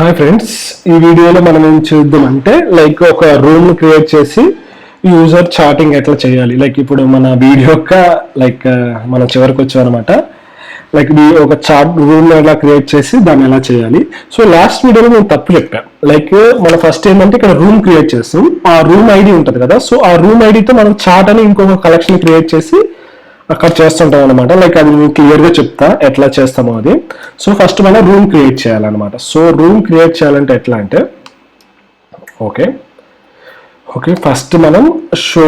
Hi friends, ఈ వీడియోలో మనం ఏం చూద్దామంటే ఒక రూమ్ క్రియేట్ చేసి యూజర్ చాటింగ్ ఎట్లా చేయాలి. ఇప్పుడు మన వీడియో యొక్క మనం చివరికి వచ్చాం అనమాట. ఒక చాట్ రూమ్ ఎలా క్రియేట్ చేసి దాన్ని ఎలా చేయాలి. సో లాస్ట్ వీడియోలో నేను తప్పు చెప్పాను. మన ఫస్ట్ ఏంటంటే ఇక్కడ రూమ్ క్రియేట్ చేస్తాం, ఆ రూమ్ ఐడి ఉంటుంది కదా. సో ఆ రూమ్ ఐడితో మనం చాట్ అని ఇంకొక కలెక్షన్ క్రియేట్ చేసి అక్కడ చేస్తుంటాం అనమాట. అది నేను క్లియర్గా చెప్తా ఎట్లా చేస్తామో అది. సో ఫస్ట్ మనం రూమ్ క్రియేట్ చేయాలన్నమాట. సో రూమ్ క్రియేట్ చేయాలంటే ఎట్లా అంటే ఓకే ఫస్ట్ మనం షో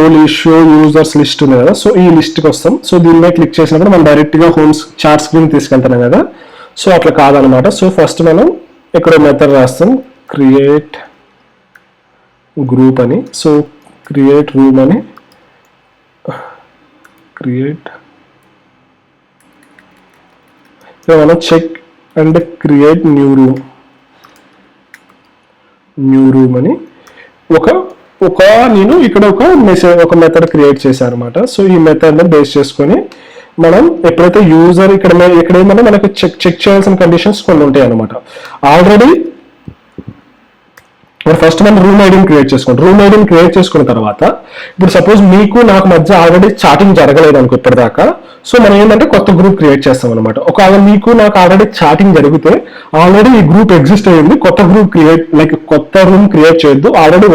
యూజర్స్ లిస్ట్ ఉంది కదా. సో ఈ లిస్ట్కి వస్తాం. సో దీని మీద క్లిక్ చేసినప్పుడు మనం డైరెక్ట్గా హోమ్ చాట్ స్క్రీన్ తీసుకెళ్తున్నాం కదా. సో అట్లా కాదనమాట. సో ఫస్ట్ మనం ఇక్కడ మెథడ్ రాస్తాం, క్రియేట్ గ్రూప్ అని. సో క్రియేట్ రూమ్ అని మనం check and create new room అని నేను ఇక్కడ ఒక మెథడ్ క్రియేట్ చేశాను అనమాట. సో ఈ మెథడ్ని బేస్ చేసుకొని మనం ఎప్పుడైతే యూజర్ ఇక్కడ ఏమన్నా మనకు చెక్ చేయాల్సిన కండిషన్స్ కొన్ని ఉంటాయి అనమాట. ఆల్రెడీ ఫస్ట్ మనం రూమ్ ఐడిని క్రియేట్ చేసుకోండి. రూమ్ ఐడిని క్రియేట్ చేసుకున్న తర్వాత ఇప్పుడు సపోజ్ మీకు నాకు మధ్య ఆల్రెడీ చాటింగ్ జరగలేదు అనుకో ఇప్పటిదాకా. సో మనం ఏంటంటే కొత్త గ్రూప్ క్రియేట్ చేస్తాం అనమాట. ఒకవేళ మీకు నాకు ఆల్రెడీ చాటింగ్ జరిగితే ఆల్రెడీ ఈ గ్రూప్ ఎగ్జిస్ట్ అయ్యింది, కొత్త గ్రూప్ కొత్త రూమ్ క్రియేట్ చేయొద్దు. ఆల్రెడీ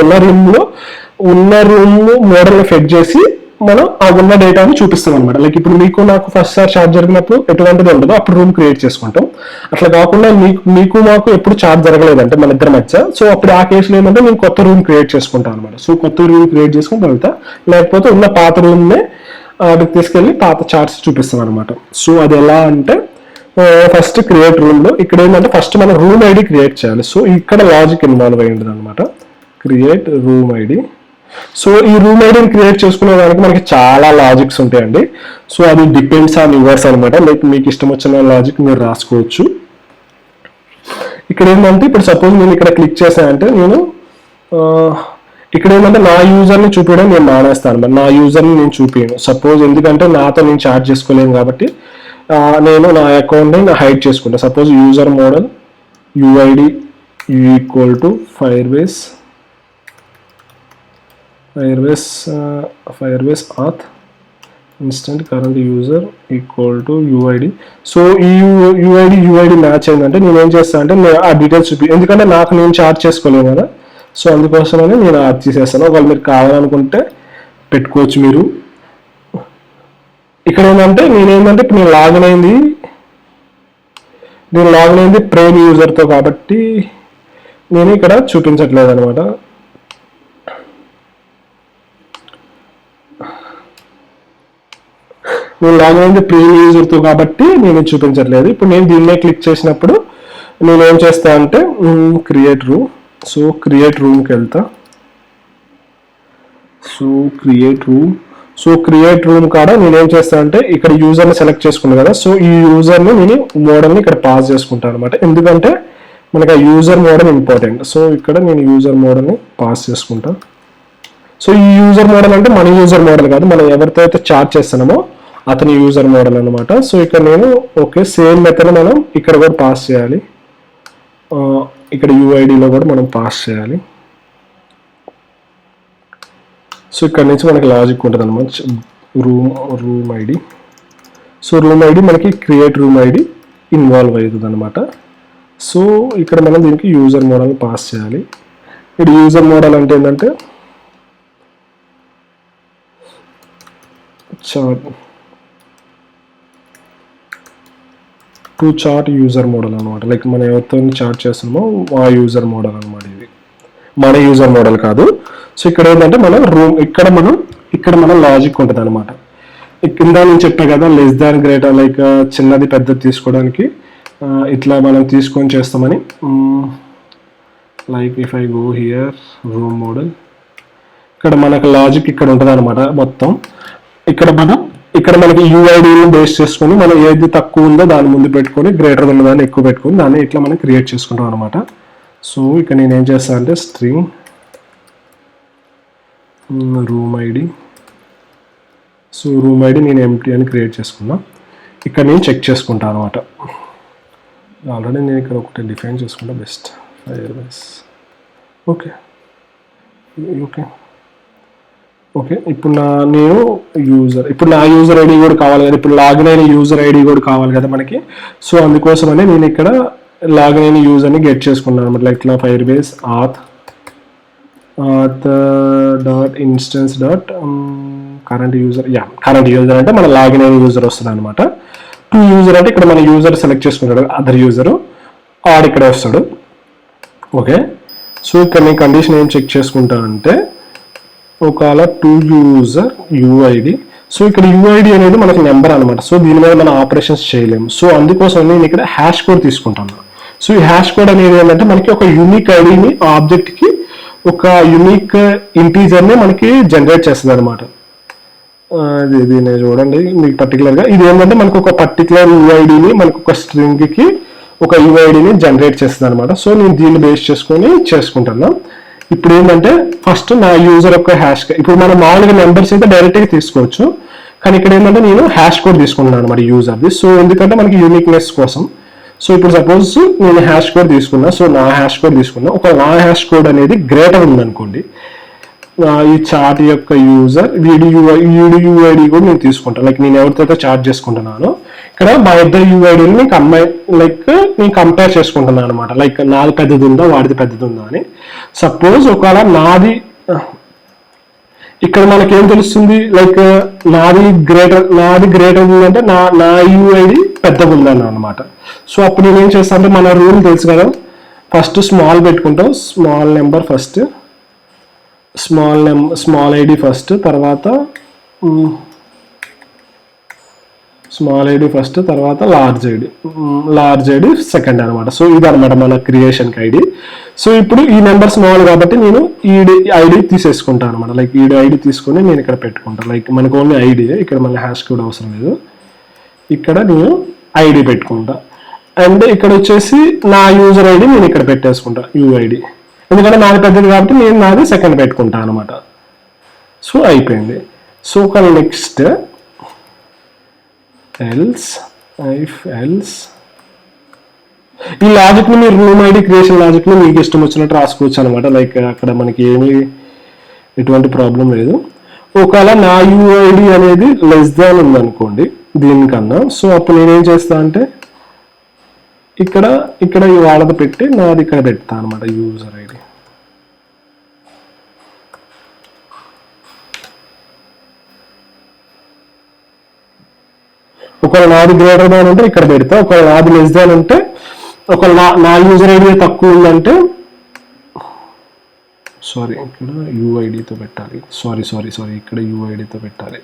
ఉన్న రూమ్ మోడల్ని ఫెడ్ చేసి మనం ఆ ఉన్న డేటాని చూపిస్తాం అనమాట. ఇప్పుడు మీకు నాకు ఫస్ట్ సార్ చార్జ్ జరిగినప్పుడు ఎటువంటిది ఉండదు, అప్పుడు రూమ్ క్రియేట్ చేసుకుంటాం. అట్లా కాకుండా మీకు మాకు ఎప్పుడు చార్జ్ జరగలేదంటే మన ఇద్దరి మధ్య, సో అప్పుడు ఆ కేసులో ఏంటంటే నేను కొత్త రూమ్ క్రియేట్ చేసుకుంటాను అనమాట. సో కొత్త రూమ్ క్రియేట్ చేసుకుని వెళ్తా, లేకపోతే ఉన్న పాత రూమ్నే అక్కడికి తీసుకెళ్ళి పాత చార్ట్స్ చూపిస్తాం అనమాట. సో అది ఎలా అంటే ఫస్ట్ క్రియేట్ రూమ్లో ఇక్కడ ఏంటంటే ఫస్ట్ మనం రూమ్ ఐడి క్రియేట్ చేయాలి. సో ఇక్కడ లాజిక్ ఇన్వాల్వ్ అయ్యి ఉంటుంది అనమాట. Create room ID. సో ఈ రూమ్ ఐడిని క్రియేట్ చేసుకునే దానికి మనకి చాలా లాజిక్స్ ఉంటాయండి. సో అది డిపెండ్స్ ఆన్ యువర్స్ అనమాట. మీకు ఇష్టం వచ్చిన లాజిక్ మీరు రాసుకోవచ్చు. ఇక్కడ ఏంటంటే ఇప్పుడు సపోజ్ నేను ఇక్కడ క్లిక్ చేశానంటే నేను ఇక్కడ ఏంటంటే నా యూజర్ని చూపించడం నేను మానేస్తాను అనమాట. నా యూజర్ని నేను చూపించను సపోజ్, ఎందుకంటే నాతో నేను చార్జ్ చేసుకోలేను కాబట్టి నేను నా అకౌంట్ని నా హైడ్ చేసుకుంటాను. Suppose user model UID equal to Firebase auth instance current user equal to UID. So ఈ యూఐడి మ్యాచ్ అయిందంటే నేను ఏం చేస్తాను అంటే ఆ డీటెయిల్స్ ఎందుకంటే నాకు నేను చార్జ్ చేసుకోలేను కదా. సో అందుకోసమని నేను అది తీసేస్తాను. ఒకవేళ మీరు కావాలనుకుంటే పెట్టుకోవచ్చు మీరు. ఇక్కడ ఏంటంటే నేను లాగిన్ అయింది ప్రైమ్ యూజర్తో కాబట్టి నేను ఇక్కడ చూపించట్లేదు అనమాట. నేను లాగిన్ అయింది ప్రీమియం యూజర్తో కాబట్టి నేను చూపించట్లేదు. ఇప్పుడు నేను దీన్నే క్లిక్ చేసినప్పుడు నేను ఏం చేస్తా అంటే క్రియేట్ రూమ్. సో క్రియేట్ రూమ్కి వెళ్తా. సో క్రియేట్ రూమ్ కాడ నేనేం చేస్తా అంటే ఇక్కడ యూజర్ని సెలెక్ట్ చేసుకున్నాను కదా. సో ఈ యూజర్ని నేను మోడల్ని ఇక్కడ పాస్ చేసుకుంటాను అనమాట, ఎందుకంటే మనకి ఆ యూజర్ మోడల్ ఇంపార్టెంట్. సో ఇక్కడ నేను యూజర్ మోడల్ని పాస్ చేసుకుంటా. సో ఈ యూజర్ మోడల్ అంటే మన యూజర్ మోడల్ కాదు, మనం ఎవరితో అయితే చార్జ్ చేస్తున్నామో అతని యూజర్ మోడల్ అనమాట. సో ఇక్కడ నేను సేమ్ మెథడ్ మనం ఇక్కడ కూడా పాస్ చేయాలి. ఇక్కడ యూఐడిలో కూడా మనం పాస్ చేయాలి. సో ఇక్కడ నుంచి మనకి లాజిక్ ఉంటుంది అనమాట. Room ID. So room ID మనకి క్రియేట్ రూమ్ ఐడి ఇన్వాల్వ్ అవుతుంది అనమాట. సో ఇక్కడ మనం దీనికి యూజర్ మోడల్ని పాస్ చేయాలి. ఇక్కడ యూజర్ మోడల్ అంటే ఏంటంటే చార్ట్ యూజర్ మోడల్ అనమాట. మనం ఎవరితో చార్ట్ చేస్తున్నామో ఆ యూజర్ మోడల్ అనమాట. ఇది మన యూజర్ మోడల్ కాదు. సో ఇక్కడ ఏంటంటే మనం ఇక్కడ మనం లాజిక్ ఉంటుంది అనమాట. కింద నేను చెప్పా కదా లెస్ దాన్ గ్రేటర్ చిన్నది పెద్దది తీసుకోవడానికి ఇట్లా మనం తీసుకొని చేస్తామని. If I go here room model, ఇక్కడ మనకు లాజిక్ ఇక్కడ ఉంటుంది అనమాట మొత్తం. ఇక్కడ మనకి యూఐడిని బేస్ చేసుకొని మనం ఏది తక్కువ ఉందో దాని ముందు పెట్టుకొని గ్రేటర్ ఉన్న దాన్ని ఎక్కువ పెట్టుకొని దాన్ని ఇట్లా మనం క్రియేట్ చేసుకుంటాం అనమాట. సో ఇక్కడ నేను ఏం చేస్తాను అంటే string room ID. So room ID నేను ఎంటీ అని క్రియేట్ చేసుకున్నా. ఇక్కడ నేను చెక్ చేసుకుంటాను అనమాట. ఆల్రెడీ నేను ఇక్కడ ఒకటి డిఫైన్ చేసుకుంటా best Firebase. Okay okay okay. ఇప్పుడు నేను ఇప్పుడు నా యూజర్ ఐడి కూడా కావాలి కదా, ఇప్పుడు లాగిన్ అయిన యూజర్ ఐడి కూడా కావాలి కదా మనకి. సో అందుకోసమని నేను ఇక్కడ లాగిన్ అయిన యూజర్ని గెట్ చేసుకున్నాను అనమాట. లైక్ నా Firebase auth dot instance dot current user అంటే మన లాగిన్ అయిన యూజర్ వస్తుంది అనమాట. టు యూజర్ అంటే ఇక్కడ మన యూజర్ సెలెక్ట్ చేసుకుంటాడు, అదర్ యూజరు ఆడు ఇక్కడ వస్తాడు. ఓకే. సో ఇక్కడ నేను కండిషన్ ఏం చెక్ చేసుకుంటానంటే ఒకవేళ టు యూజర్ యూఐడి. సో ఇక్కడ యూఐడి అనేది మనకి నెంబర్ అనమాట. సో దీని మీద మనం ఆపరేషన్స్ చేయలేము. సో అందుకోసం నేను ఇక్కడ హ్యాష్ కోడ్ తీసుకుంటాను. సో ఈ హ్యాష్ కోడ్ అనేది ఏంటంటే మనకి ఒక యూనిక్ ఐడిని ఆబ్జెక్ట్కి ఒక యూనిక్ ఇంటీజర్ని మనకి జనరేట్ చేస్తుంది అనమాట. దీన్ని చూడండి మీకు పర్టికులర్గా ఇది ఏంటంటే మనకు ఒక పర్టికులర్ యూఐడిని మనకు ఒక స్ట్రింగ్కి ఒక యూఐడిని జనరేట్ చేస్తుంది అనమాట. సో నేను దీన్ని బేస్ చేసుకొని చేసుకుంటున్నాను. ఇప్పుడు ఏంటంటే ఫస్ట్ నా యూజర్ యొక్క హ్యాష్, ఇప్పుడు మనం మామూలుగా నెంబర్స్ అయితే డైరెక్ట్గా తీసుకోవచ్చు, కానీ ఇక్కడ ఏంటంటే నేను హ్యాష్ కోడ్ తీసుకుంటున్నాను అనమాట యూజర్ది. సో ఎందుకంటే మనకి యూనిక్నెస్ కోసం. సో ఇప్పుడు సపోజ్ నేను హ్యాష్ కోడ్ తీసుకున్నా. సో నా హ్యాష్ కోడ్ తీసుకున్నా. ఒక నా హ్యాష్ కోడ్ అనేది గ్రేటర్ ఉందనుకోండి, ఈ చార్ట్ యొక్క యూజర్ వీడి యూఐడి కూడా నేను తీసుకుంటాను. లైక్ నేను ఎవరితో చార్ట్ చేసుకుంటున్నాను ఇక్కడ మా ఇద్దరు యూఐడిని నేను కంపేర్ చేసుకుంటున్నాను అనమాట. లైక్ నాది పెద్దది ఉందా వాడిది పెద్దది ఉందా అని. సపోజ్ ఒకవేళ నాది ఇక్కడ మనకేం తెలుస్తుంది, లైక్ నాది గ్రేటర్ ఉందంటే నా యూఐడి పెద్దగా ఉందని అనమాట. సో అప్పుడు నేనేం చేస్తాను అంటే మన రూల్ తెలుసు కదా, ఫస్ట్ స్మాల్ పెట్టుకుంటాం, స్మాల్ ఐడి ఫస్ట్, తర్వాత లార్జ్ ఐడి సెకండ్ అనమాట. సో ఇదనమాట మన క్రియేషన్కి ఐడి. సో ఇప్పుడు ఈ నెంబర్ స్మాల్ కాబట్టి నేను ఈ ఐడి తీసేసుకుంటాను అనమాట. లైక్ ఈ ఐడి తీసుకొని నేను ఇక్కడ పెట్టుకుంటాను. లైక్ మనకు ఓన్లీ ఐడి, ఇక్కడ మన హ్యాష్ కోడ్ అవసరం లేదు. ఇక్కడ నేను ఐడి పెట్టుకుంటా. అండ్ ఇక్కడ వచ్చేసి నా యూజర్ ఐడి నేను ఇక్కడ పెట్టేసుకుంటా, యూఐడి. ఎందుకంటే నాది పెద్దది కాబట్టి నేను నాది సెకండ్ పెట్టుకుంటాను అనమాట. సో అయిపోయింది. సో ఒక నెక్స్ట్ ఎల్స్ ఈ లాజిక్ని మీరు రూమ్ ఐడి క్రియేషన్ లాజిక్ని మీకు ఇష్టం వచ్చినట్టు రాసుకోవచ్చు అనమాట. లైక్ అక్కడ మనకి ఎటువంటి ప్రాబ్లం లేదు. ఒకవేళ నా యూఐడి అనేది లెస్ దాన్ ఉందనుకోండి దీనికన్నా, సో అప్పుడు నేనేం చేస్తా అంటే ఇక్కడ వాళ్ళది పెట్టి నాది ఇక్కడ పెడతా అనమాట యూజర్ ఐడి. ఒకవేళ నాది గ్రేటర్ దాన్ అంటే ఇక్కడ పెడతా, ఒకవేళ నాది లెస్ దాన్ అంటే, ఒకవేళ నా యూజర్ ఐడి తక్కువ ఉందంటే ఇక్కడ యూఐడితో పెట్టాలి. ఇక్కడ యూఐడితో పెట్టాలి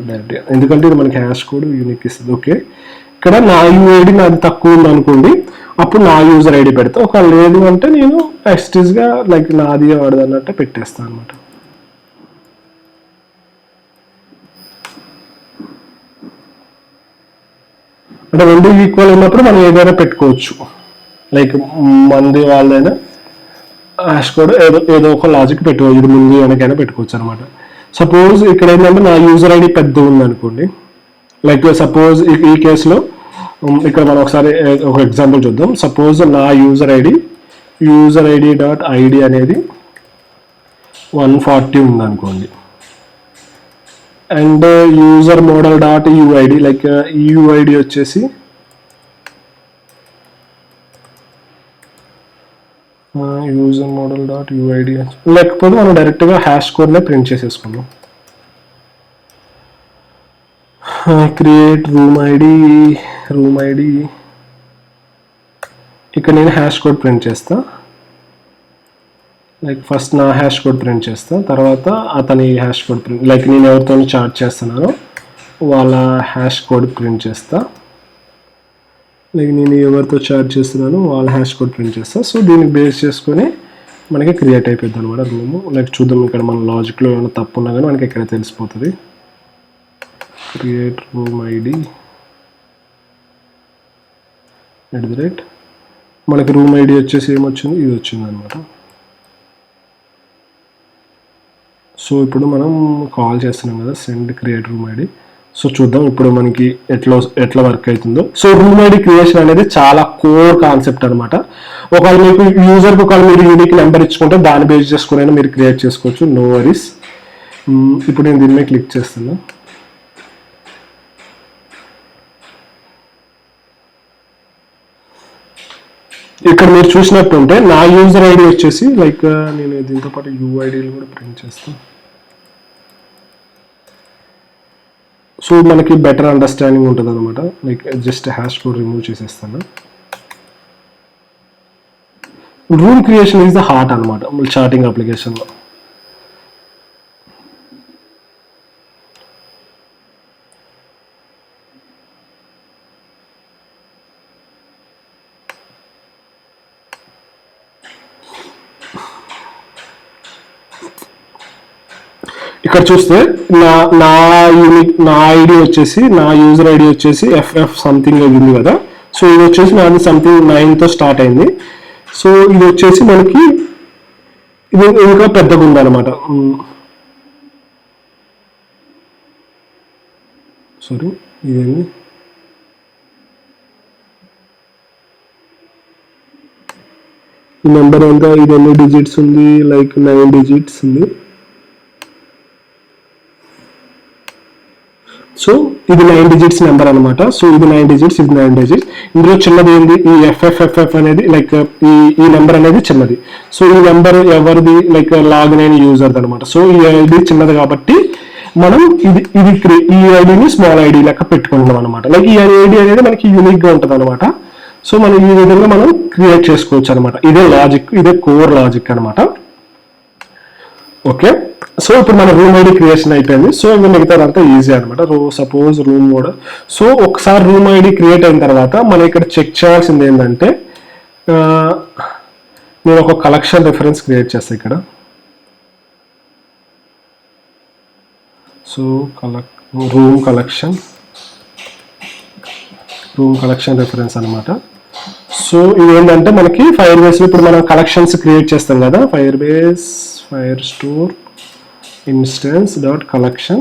డైరెక్ట్, ఎందుకంటే ఇది మనకి హ్యాష్ కోడ్ యూనిక్ ఇస్తుంది. ఓకే. ఇక్కడ నా యూఐడి నాది తక్కువ ఉంది అనుకోండి, అప్పుడు నా యూజర్ ఐడి పెడతా. ఒకవేళ లేదు అంటే నేను ఎక్స్ట్రీస్గా లైక్ నాది వాడదు అన్నట్టు పెట్టేస్తాను అనమాట. అంటే రెండు ఈక్వల్ ఉన్నప్పుడు మనం ఏదైనా పెట్టుకోవచ్చు. లైక్ మంది వాళ్ళైనా హ్యాష్ కోడ్ ఏదో ఒక లాజిక్ పెట్టుకోవచ్చు, ఇది ముందు వెనకైనా పెట్టుకోవచ్చు అనమాట. సపోజ్ ఇక్కడ ఏంటంటే నా యూజర్ ఐడి పెద్ద ఉంది అనుకోండి. లైక్ సపోజ్ ఈ కేసులో ఇక్కడ మనం ఒకసారి ఒక ఎగ్జాంపుల్ చూద్దాం. సపోజ్ నా యూజర్ ఐడి డాట్ ఐడి అనేది 140 ఉందనుకోండి. And user model dot UID, like UID వచ్చేసి యూజర్ మోడల్ డాట్ యూఐడి, లేకపోతే మనం డైరెక్ట్గా హ్యాష్ కోడ్నే ప్రింట్ చేసేసుకుందాం. క్రియేట్ రూమ్ ఐడి ఇక్కడ నేను హ్యాష్ కోడ్ ప్రింట్ చేస్తా. లైక్ ఫస్ట్ నా హ్యాష్ కోడ్ ప్రింట్ చేస్తా, తర్వాత అతని హ్యాష్ కోడ్ ప్రింట్, లైక్ నేను ఎవరితో చాట్ చేస్తున్నానో వాళ్ళ హ్యాష్ కోడ్ ప్రింట్ చేస్తా. లైక్ నేను ఎవరితో చాట్ చేస్తున్నానో వాళ్ళ హ్యాష్ కోడ్ ప్రింట్ చేస్తా. సో దీనికి బేస్ చేసుకొని మనకి క్రియేట్ అయిపోద్ది అనమాట రూము. లైక్ చూద్దాం ఇక్కడ మన లాజిక్లో ఏమైనా తప్పు ఉన్నా కానీ మనకి ఇక్కడ తెలిసిపోతుంది. క్రియేట్ రూమ్ ఐడి @ మనకి రూమ్ ఐడి వచ్చేసి ఏమొచ్చింది, ఇది వచ్చింది అనమాట. సో ఇప్పుడు మనం కాల్ చేస్తున్నాం కదా send create room ID. So చూద్దాం ఇప్పుడు మనకి ఎట్లా వర్క్ అవుతుందో. సో రూమ్ ఐడి క్రియేషన్ అనేది చాలా కోర్ కాన్సెప్ట్ అనమాట. ఒకవేళ మీకు యూజర్కి ఒకవేళ మీరు యూనిక్ నెంబర్ ఇచ్చుకుంటే దాన్ని బేస్ చేసుకుని మీరు క్రియేట్ చేసుకోవచ్చు, నో వరీస్. ఇప్పుడు నేను దీని మీద క్లిక్ చేస్తాను. ఇక్కడ మీరు చూసినట్టుంటే నా యూజర్ ఐడి వచ్చేసి లైక్ నేను దీంతో పాటు యూఐడీలు కూడా ప్రింట్ చేస్తాను. సో మనకి బెటర్ అండర్స్టాండింగ్ ఉంటుంది అనమాట. Like just hash code remove చేసేస్తాను. Room creation is the heart అనమాట చాటింగ్ అప్లికేషన్లో. ఇక్కడ చూస్తే నా ఐడి వచ్చేసి నా యూజర్ ఐడి వచ్చేసి FF సంథింగ్ ఉంది కదా. సో ఇది వచ్చేసి నాది సంథింగ్ 9తో స్టార్ట్ అయింది. సో ఇది వచ్చేసి మనకి ఇది ఇంకా పెద్దగా ఉందన్నమాట. సారీ, ఇదేంది ఈ నెంబర్ ఎంత, ఇది ఎన్ని డిజిట్స్ ఉంది, లైక్ 9 డిజిట్స్ ఉంది. సో ఇది 9 డిజిట్స్ నెంబర్ అనమాట. సో ఇది 9 డిజిట్స్, ఇది 9 డిజిట్స్. ఇందులో చిన్నది ఏంది, ఈ FFFF అనేది లైక్ ఈ నెంబర్ అనేది చిన్నది. సో ఈ నెంబర్ ఎవరిది, లైక్ లాగిన్ అయిన యూజర్ది అనమాట. సో ఈ ఐడి చిన్నది కాబట్టి మనం ఈ ఐడిని స్మాల్ ఐడి లెక్క పెట్టుకుంటాం అనమాట. లైక్ ఈ ఐడి అనేది మనకి యూనిక్ గా ఉంటుంది అనమాట. సో మనం ఈ విధంగా మనం క్రియేట్ చేసుకోవచ్చు అనమాట. ఇదే లాజిక్, ఇదే కోర్ లాజిక్ అనమాట. ఓకే, సో ఇప్పుడు మన రూమ్ ఐడి క్రియేషన్ అయిపోయింది. సో ఇంకా మిగతాదంతా ఈజీ అనమాట. Suppose room model. సో ఒకసారి రూమ్ ఐడి క్రియేట్ అయిన తర్వాత మనం ఇక్కడ చెక్ చేయాల్సింది ఏంటంటే నేను ఒక కలెక్షన్ రిఫరెన్స్ క్రియేట్ చేస్తాను ఇక్కడ. సో రూమ్ కలెక్షన్ రిఫరెన్స్ అనమాట. సో ఇది ఏంటంటే మనకి ఫైర్ బేస్ ఇప్పుడు మనం కలెక్షన్స్ క్రియేట్ చేస్తాం కదా, fire base fire store instance dot collection.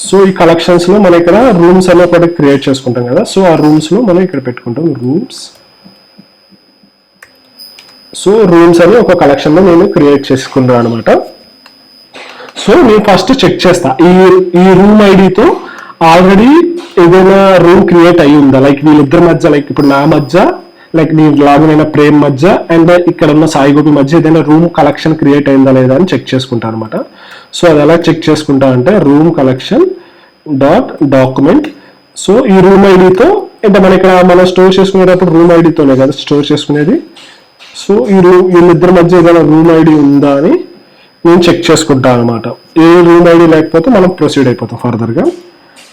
So ఈ కలెక్షన్స్లో మనం ఇక్కడ రూమ్స్ అనే ఒకటి క్రియేట్ చేసుకుంటాం కదా. సో ఆ రూమ్స్లో మనం ఇక్కడ పెట్టుకుంటాం రూమ్స్. సో రూమ్స్ అని ఒక కలెక్షన్లో నేను క్రియేట్ చేసుకున్నాను అనమాట. సో నేను ఫస్ట్ చెక్ చేస్తా ఈ రూమ్ ఐడితో ఆల్రెడీ ఏదైనా రూమ్ క్రియేట్ అయ్యి ఉందా, లైక్ వీళ్ళిద్దరి మధ్య, లైక్ ఇప్పుడు నా మధ్య, లైక్ నీ లాగిన్ అయిన ప్రేమ్ మధ్య అండ్ ఇక్కడ ఉన్న సాయిగోపి మధ్య ఏదైనా రూమ్ కలెక్షన్ క్రియేట్ అయిందా లేదా అని చెక్ చేసుకుంటా అనమాట. సో అది ఎలా చెక్ చేసుకుంటా అంటే room collection dot document. So ఈ రూమ్ ఐడితో అంటే మనం స్టోర్ చేసుకునేటప్పుడు రూమ్ ఐడితోనే కదా స్టోర్ చేసుకునేది. సో వీళ్ళిద్దరి మధ్య ఏదైనా రూమ్ ఐడి ఉందా అని నేను చెక్ చేసుకుంటాను అనమాట. ఏ రూమ్ ఐడి లేకపోతే మనం ప్రొసీడ్ అయిపోతాం ఫర్దర్గా.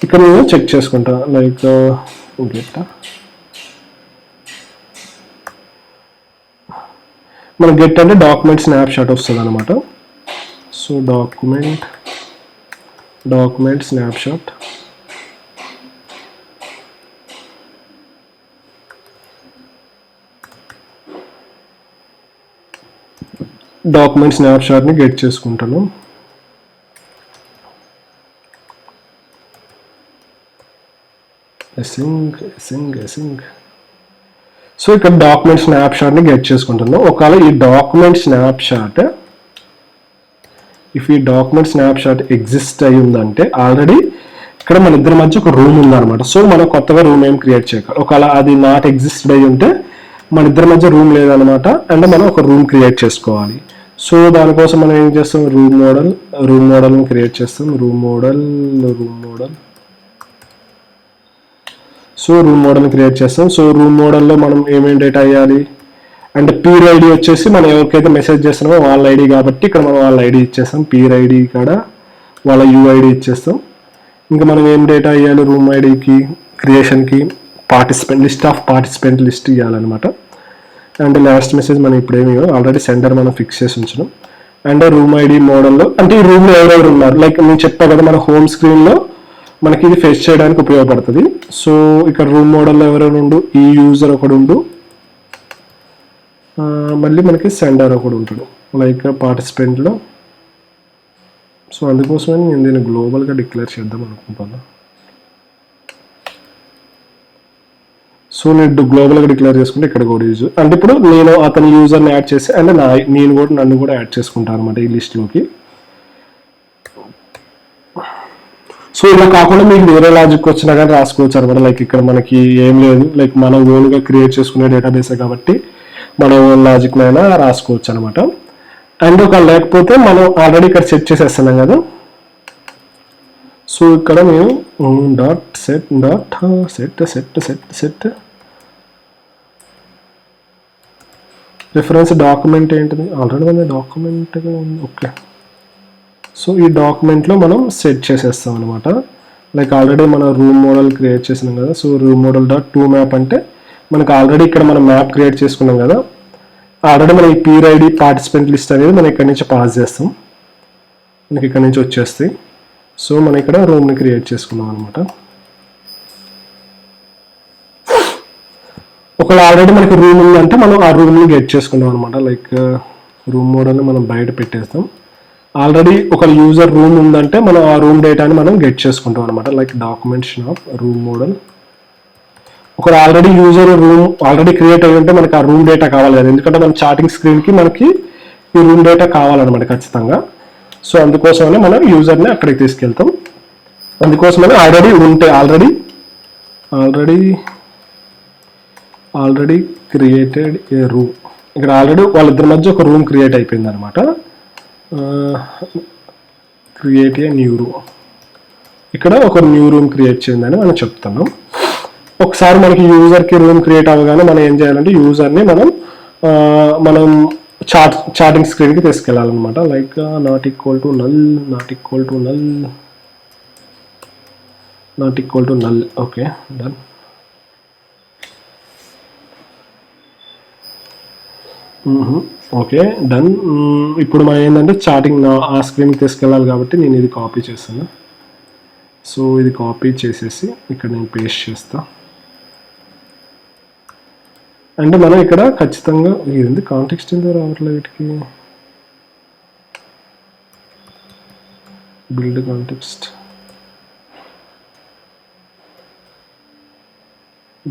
ఇక్కడ నేను చెక్ చేసుకుంటా లైక్ మన గెట్ అంటే డాక్యుమెంట్ స్నాప్ షాట్ వస్తుంది అనమాట. So document snapshot. Document స్నాప్ షాట్ని గెట్ చేసుకుంటాను. ఎసింగ్. సో ఇక్కడ డాక్యుమెంట్ స్నాప్ షాట్ని గెట్ చేసుకుంటాను. ఒకవేళ ఈ డాక్యుమెంట్ స్నాప్ షాట్ ఈ డాక్యుమెంట్ స్నాప్ షాట్ ఎగ్జిస్ట్ అయి ఉందంటే ఆల్రెడీ ఇక్కడ మన ఇద్దరి మధ్య ఒక రూమ్ ఉందన్నమాట. సో మనం కొత్తగా రూమ్ ఏం క్రియేట్ చేయాలి. ఒకవేళ అది నాట్ ఎగ్జిస్టెడ్ అయి ఉంటే మన ఇద్దరి మధ్య రూమ్ లేదనమాట అండ్ మనం ఒక రూమ్ క్రియేట్ చేసుకోవాలి. సో దానికోసం మనం ఏం చేస్తాం, రూమ్ మోడల్ని క్రియేట్ చేస్తాం. Room model. సో రూమ్ మోడల్ని క్రియేట్ చేస్తాం. సో రూమ్ మోడల్లో మనం ఏమేమి డేటా వేయాలి అంటే పీర్ ఐడి వచ్చేసి మనం ఎవరికైతే మెసేజ్ చేస్తున్నామో వాళ్ళ ఐడి కాబట్టి ఇక్కడ మనం వాళ్ళ ఐడి ఇచ్చేస్తాం. పీర్ ఐడి కాడ వాళ్ళ యూఐడి ఇచ్చేస్తాం. ఇంకా మనం ఏం డేటా ఇవ్వాలి రూమ్ ఐడికి క్రియేషన్కి లిస్ట్ ఆఫ్ పార్టిసిపెంట్ లిస్ట్ ఇవ్వాలన్నమాట. అండ్ లాస్ట్ మెసేజ్ మనం ఇప్పుడు ఏమి ఆల్రెడీ సెంటర్ మనం ఫిక్స్ చేసి ఉంచడం. అండ్ రూమ్ ఐడి మోడల్లో అంటే ఈ రూమ్లో ఎవరెవరు ఉన్నారు లైక్ నేను చెప్పా కదా మన హోమ్ స్క్రీన్లో మనకి ఇది ఫేస్ చేయడానికి ఉపయోగపడుతుంది. సో ఇక్కడ రూమ్ మోడల్లో ఎవరెవరు ఉండు, ఈ యూజర్ ఒకడు ఉండు, మళ్ళీ మనకి సెండర్ ఒకడు ఉంటాడు లైక్ పార్టిసిపెంట్లో. సో అందుకోసమే నేను దీన్ని గ్లోబల్గా డిక్లేర్ చేద్దాం అనుకుంటున్నాను. సో నేను గ్లోబల్గా డిక్లేర్ చేసుకుంటే ఇక్కడ కూడా యూజ్ అంటే ఇప్పుడు నేను అతని యూజర్ని యాడ్ చేసి అంటే నేను కూడా నన్ను కూడా యాడ్ చేసుకుంటాను అనమాట ఈ లిస్ట్లోకి. సో ఇలా కాకుండా మీకు వేరే లాజిక్ వచ్చినా కానీ రాసుకోవచ్చు అనమాట. లైక్ ఇక్కడ మనకి ఏం లేదు, లైక్ మనం ఓన్గా క్రియేట్ చేసుకునే డేటాబేసే కాబట్టి మనం ఓన్ లాజిక్ని అయినా రాసుకోవచ్చు అనమాట. అండ్ ఒక లేకపోతే మనం ఆల్రెడీ ఇక్కడ సెట్ చేసేస్తున్నాం కదా. సో ఇక్కడ మేము dot set dot set set set set reference document ఏంటిది ఆల్రెడీ మన డాక్యుమెంట్గా ఉంది. ఓకే, సో ఈ డాక్యుమెంట్లో మనం సెట్ చేసేస్తాం అనమాట. లైక్ ఆల్రెడీ మనం రూమ్ మోడల్ క్రియేట్ చేసినాం కదా. So room model dot to map అంటే మనకు ఆల్రెడీ ఇక్కడ మనం మ్యాప్ క్రియేట్ చేసుకున్నాం కదా. ఆల్రెడీ మనం ఈ పీర్ ఐడి పార్టిసిపెంట్ లిస్ట్ అనేది మనం ఇక్కడ నుంచి పాస్ చేస్తాం, మనకి ఇక్కడ నుంచి వచ్చేస్తాయి. సో మనం ఇక్కడ రూమ్ని క్రియేట్ చేసుకున్నాం అనమాట. ఒకవేళ ఆల్రెడీ మనకి రూమ్ ఉందంటే మనం ఆ రూమ్ని గెట్ చేసుకున్నాం అనమాట. లైక్ రూమ్ మోడల్ని మనం బయట పెట్టేస్తాం. ఆల్రెడీ ఒక యూజర్ రూమ్ ఉందంటే మనం ఆ రూమ్ డేటాని మనం గెట్ చేసుకుంటాం అనమాట. Like documentation of room model. ఒక already user room already create అయ్యి ఉంటే మనకి ఆ రూమ్ డేటా కావాలి కదా, ఎందుకంటే మన చాటింగ్ స్క్రీన్కి మనకి ఈ రూమ్ డేటా కావాలన్నమాట ఖచ్చితంగా. సో అందుకోసమనే మనం యూజర్ని అక్కడికి తీసుకెళ్తాం. అందుకోసమనే ఆల్రెడీ ఉంటే ఆల్రెడీ క్రియేటెడ్ ఏ రూమ్, ఇక్కడ ఆల్రెడీ వాళ్ళిద్దరి మధ్య ఒక రూమ్ క్రియేట్ అయిపోయింది అనమాట. క్రియేట్ ఏ న్యూ రూమ్, ఇక్కడ ఒక న్యూ రూమ్ క్రియేట్ చేయండి మనం చెప్తున్నాం. ఒకసారి మనకి యూజర్కి రూమ్ క్రియేట్ అవ్వగానే మనం ఏం చేయాలంటే యూజర్ని మనం చాటింగ్ స్క్రీన్కి తీసుకెళ్ళాలన్నమాట. Like not equal to null, not equal to null, not equal to null. Okay, done. Okay, done. ఇప్పుడు మనం ఏంటంటే చాటింగ్ ఆ స్క్రీన్కి తీసుకెళ్ళాలి కాబట్టి నేను ఇది కాపీ చేస్తాను. సో ఇది కాపీ చేసేసి ఇక్కడ నేను పేస్ట్ చేస్తా. అంటే మనం ఇక్కడ ఖచ్చితంగా ఇది కాంటెక్స్ట్ ఎందుకు రావట్లేదు వీటికి, build context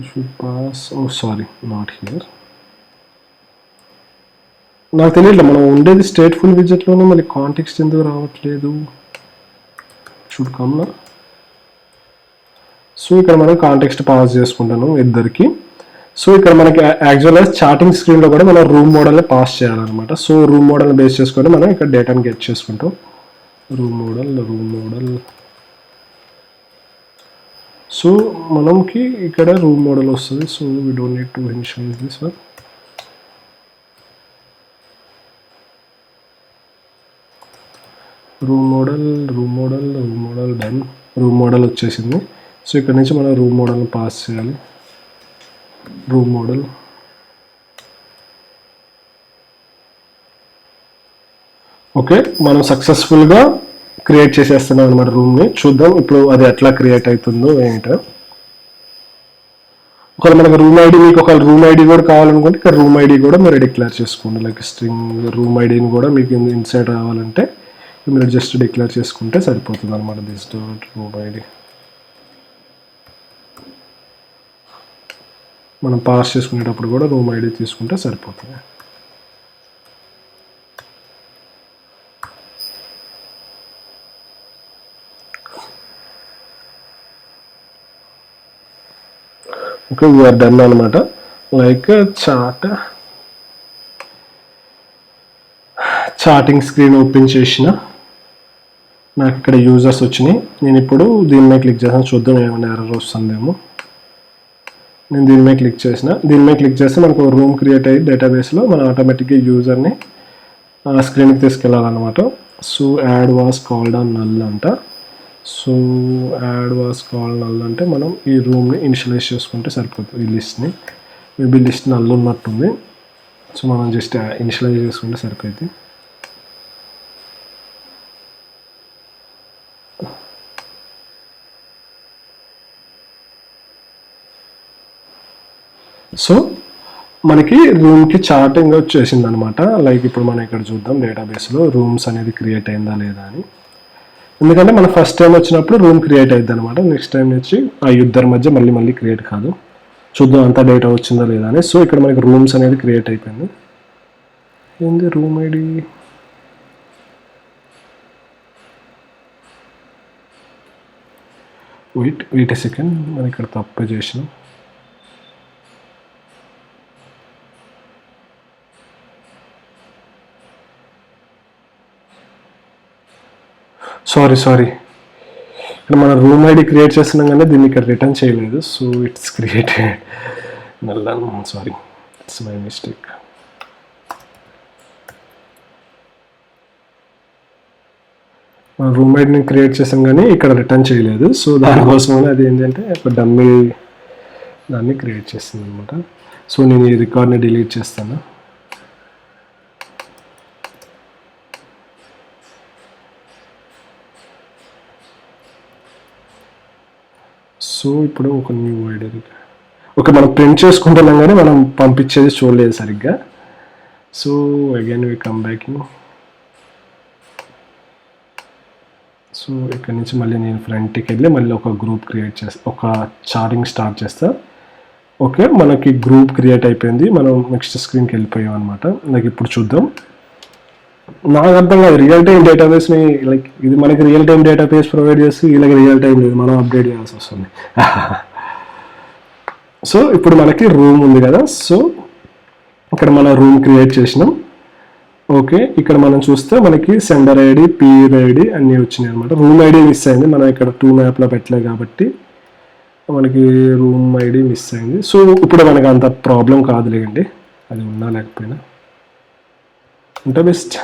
should pass. Oh sorry, not here. నాకు తెలియట్లేదు, మనం ఉండేది స్టేట్ఫుల్ విజెట్లోనే మళ్ళీ కాంటెక్స్ట్ ఎందుకు రావట్లేదు. షుడ్ కమ్నా. సో ఇక్కడ మనం కాంటెక్స్ట్ పాస్ చేసుకుంటాను ఇద్దరికి. సో ఇక్కడ మనకి యాక్చువల్గా చాటింగ్ స్క్రీన్లో కూడా మనం రూమ్ మోడల్ని పాస్ చేయాలన్నమాట. సో రూమ్ మోడల్ని బేస్ చేసుకొని మనం ఇక్కడ డేటాని గెట్ చేసుకుంటాం. Room model. సో మనకి ఇక్కడ రూమ్ మోడల్ వస్తుంది. So we don't need to initialise this one. Room model done. Room model వచ్చేసింది. సో ఇక్కడ నుంచి మనం రూమ్ మోడల్ని పాస్ చేయాలి. Room model. ఓకే, మనం సక్సెస్ఫుల్గా క్రియేట్ చేసేస్తున్నాం అనమాట రూమ్ని. చూద్దాం ఇప్పుడు అది ఎట్లా క్రియేట్ అవుతుందో ఏంటో. ఒకవేళ మనకు రూమ్ ఐడి, మీకు ఒక రూమ్ ఐడి కూడా కావాలనుకుంటే ఇక్కడ రూమ్ ఐడి కూడా మీరు డిక్లేర్ చేసుకోండి. లైక్ స్ట్రింగ్ రూమ్ ఐడిని కూడా మీకు ఇన్సైడ్ రావాలంటే మీరు జస్ట్ డిక్లేర్ చేసుకుంటే సరిపోతుంది అనమాట. దిస్ డాట్ రూమ్ ఐడి మనం పాస్ చేసుకునేటప్పుడు కూడా రూమ్ ఐడి తీసుకుంటే సరిపోతుంది. ఓకే, వీఆర్ డన్ అనమాట. లైక్ చాటింగ్ స్క్రీన్ ఓపెన్ చేసిన నాకు ఇక్కడ యూజర్స్ వచ్చినాయి. నేను ఇప్పుడు దీని మీద క్లిక్ చేసాను, చూద్దాం ఏమైనా ఎర్రర్ వస్తుందేమో. నేను దీని మీద క్లిక్ చేస్తే మనకు రూమ్ క్రియేట్ అయ్యి డేటాబేస్లో మనం ఆటోమేటిక్గా యూజర్ని ఆ స్క్రీన్కి తీసుకెళ్ళాలన్నమాట. So add was called on null అంట. So add was called null అంటే మనం ఈ రూమ్ని ఇనిషియలైజ్ చేసుకుంటే సరిపోతుంది. ఈ లిస్ట్ని మేబీ లిస్ట్ నల్ ఉన్నట్టుంది. సో మనం జస్ట్ ఇనిషియలైజ్ చేసుకుంటే సరిపోతుంది. సో మనకి రూమ్కి చార్టింగ్ వచ్చేసింది అనమాట. లైక్ ఇప్పుడు మనం ఇక్కడ చూద్దాం డేటాబేస్లో రూమ్స్ అనేది క్రియేట్ అయిందా లేదా అని. ఎందుకంటే మన ఫస్ట్ టైం వచ్చినప్పుడు రూమ్ క్రియేట్ అయింది అనమాట. నెక్స్ట్ టైం వచ్చి ఆ ఇద్దరి మధ్య మళ్ళీ క్రియేట్ కాదు. చూద్దాం అంత డేటా వచ్చిందా లేదా అని. సో ఇక్కడ మనకి రూమ్స్ అనేది క్రియేట్ అయిపోయింది. ఏంది room ID? Wait a second, మనం ఇక్కడ తప్పు చేసినాం. సారీ ఇక్కడ మన రూమ్ ఐడి క్రియేట్ చేస్తున్నాం కానీ దీన్ని ఇక్కడ రిటర్న్ చేయలేదు. సో ఇట్స్ క్రియేటెడ్ మళ్ళా, సారీ, ఇట్స్ మై మిస్టేక్. మన రూమ్ ఐడిని క్రియేట్ చేసాం కానీ ఇక్కడ రిటర్న్ చేయలేదు. సో దానికోసం అది ఏంటంటే ఒక డమ్మీ దాన్ని క్రియేట్ చేస్తుంది అనమాట. సో నేను ఈ రికార్డ్ని డిలీట్ చేస్తాను. సో ఇప్పుడు ఒక న్యూ ఐడి, ఓకే, మనం ప్రింట్ చేసుకుంటున్నాం కానీ మనం పంపించేది చూడలేదు సరిగ్గా. So again we come back. So ఇక్కడ నుంచి మళ్ళీ నేను ఫ్రంట్కి వెళ్ళి మళ్ళీ ఒక గ్రూప్ క్రియేట్ చేస్తా, ఒక చాటింగ్ స్టార్ట్ చేస్తా. ఓకే, మనకి గ్రూప్ క్రియేట్ అయిపోయింది. మనం నెక్స్ట్ స్క్రీన్కి వెళ్ళిపోయాం అనమాట. నాకు ఇప్పుడు చూద్దాం. నాకు అర్థం కాదు, రియల్ టైం డేటాబేస్ని లైక్ ఇది మనకి రియల్ టైం డేటాబేస్ ప్రొవైడ్ చేసి వీళ్ళకి రియల్ టైం లేదు, మనం అప్డేట్ చేయాల్సి వస్తుంది. సో ఇప్పుడు మనకి రూమ్ ఉంది కదా. సో ఇక్కడ మన రూమ్ క్రియేట్ చేసినాం. ఓకే, ఇక్కడ మనం చూస్తే మనకి సెండర్ ఐడి, పీర్ ఐడి అన్నీ వచ్చినాయి అనమాట. రూమ్ ఐడి మిస్ అయింది, మనం ఇక్కడ 2 మ్యాప్లో పెట్టలేదు కాబట్టి మనకి రూమ్ ఐడి మిస్ అయింది. సో ఇప్పుడు మనకి అంత ప్రాబ్లం కాదులేండి, అది ఉన్నా లేకపోయినా అంటే బెస్ట్.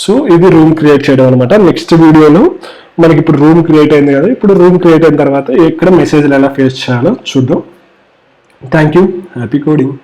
సో ఇది రూమ్ క్రియేట్ చేయడం అనమాట. నెక్స్ట్ వీడియోలో మనకి ఇప్పుడు రూమ్ క్రియేట్ అయింది కదా, ఇప్పుడు రూమ్ క్రియేట్ అయిన తర్వాత ఎక్కడ మెసేజ్లు ఎలా ఫేస్ చేయాలో చూద్దాం. Thank you, happy coding.